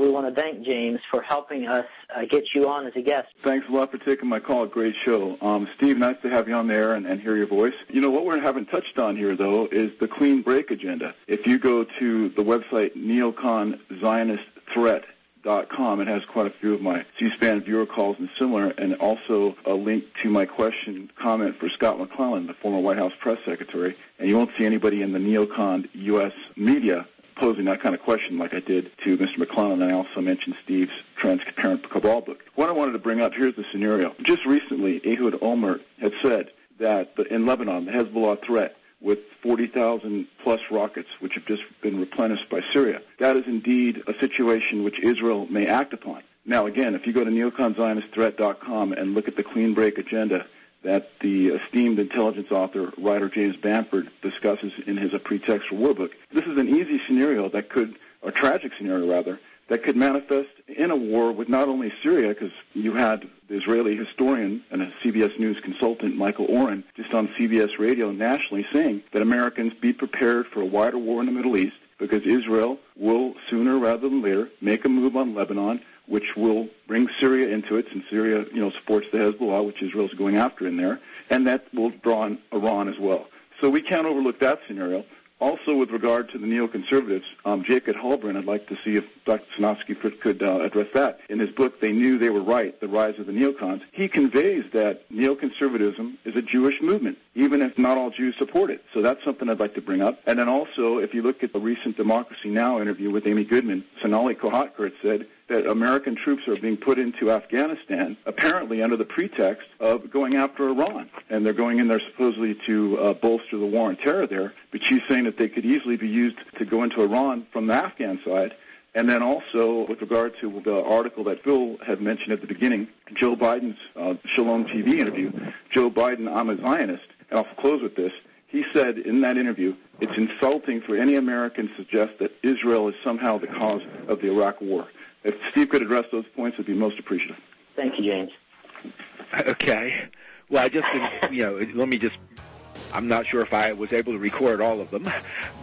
we want to thank James for helping us get you on as a guest. Thanks a lot for taking my call. Great show. Steve, nice to have you on there and hear your voice. You know, what we haven't touched on here, though, is the clean break agenda. If you go to the website Neocon Zionist Threat.com. It has quite a few of my C-SPAN viewer calls and similar, and also a link to my comment for Scott McClellan, the former White House press secretary. And you won't see anybody in the neoconned U.S. media posing that kind of question like I did to Mr. McClellan, and I also mentioned Steve's Transparent Cabal book. What I wanted to bring up, here's the scenario. Just recently, Ehud Olmert had said that in Lebanon, the Hezbollah threat with 40,000-plus rockets, which have just been replenished by Syria. That is indeed a situation which Israel may act upon. Now, again, if you go to neoconzionistthreat.com and look at the clean break agenda that the esteemed intelligence writer James Bamford discusses in his Pretext war book, this is an easy scenario that could, or tragic scenario rather, that could manifest in a war with not only Syria, because you had the Israeli historian and a CBS News consultant, Michael Oren, just on CBS radio nationally saying that Americans be prepared for a wider war in the Middle East because Israel will sooner rather than later make a move on Lebanon, which will bring Syria into it, since Syria, supports the Hezbollah, which Israel's going after in there, and that will draw on Iran as well. So we can't overlook that scenario. Also, with regard to the neoconservatives, Jacob Halbrand, I'd like to see if Dr. Sniegoski could address that. In his book, They Knew They Were Right, The Rise of the Neocons, he conveys that neoconservatism is a Jewish movement, even if not all Jews support it. So that's something I'd like to bring up. And then also, if you look at the recent Democracy Now! Interview with Amy Goodman, Sonali Kohatkar said that American troops are being put into Afghanistan, apparently under the pretext of going after Iran. And they're going in there supposedly to bolster the war on terror there. But she's saying that they could easily be used to go into Iran from the Afghan side. And then also, with regard to the article that Phil had mentioned at the beginning, Joe Biden's Shalom TV interview, Joe Biden, I'm a Zionist, and I'll close with this. He said in that interview, it's insulting for any American to suggest that Israel is somehow the cause of the Iraq war. If Steve could address those points, I'd be most appreciative. Thank you, James. Okay. Well, I just, I'm not sure if I was able to record all of them,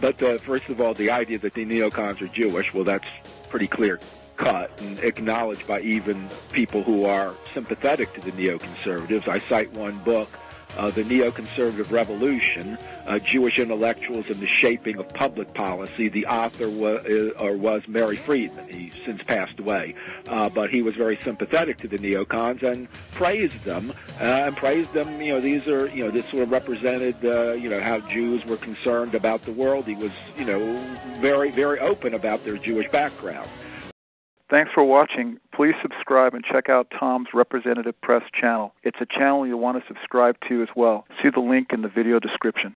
but first of all, the idea that the neocons are Jewish, well, that's pretty clear cut and acknowledged by even people who are sympathetic to the neoconservatives. I cite one book, The Neoconservative Revolution, Jewish Intellectuals and the Shaping of Public Policy. The author was Mary Friedman. He's since passed away. But he was very sympathetic to the neocons and praised them. These are, this sort of represented, how Jews were concerned about the world. He was, very, very open about their Jewish background. Thanks for watching. Please subscribe and check out Tom's Representative Press channel. It's a channel you'll want to subscribe to as well. See the link in the video description.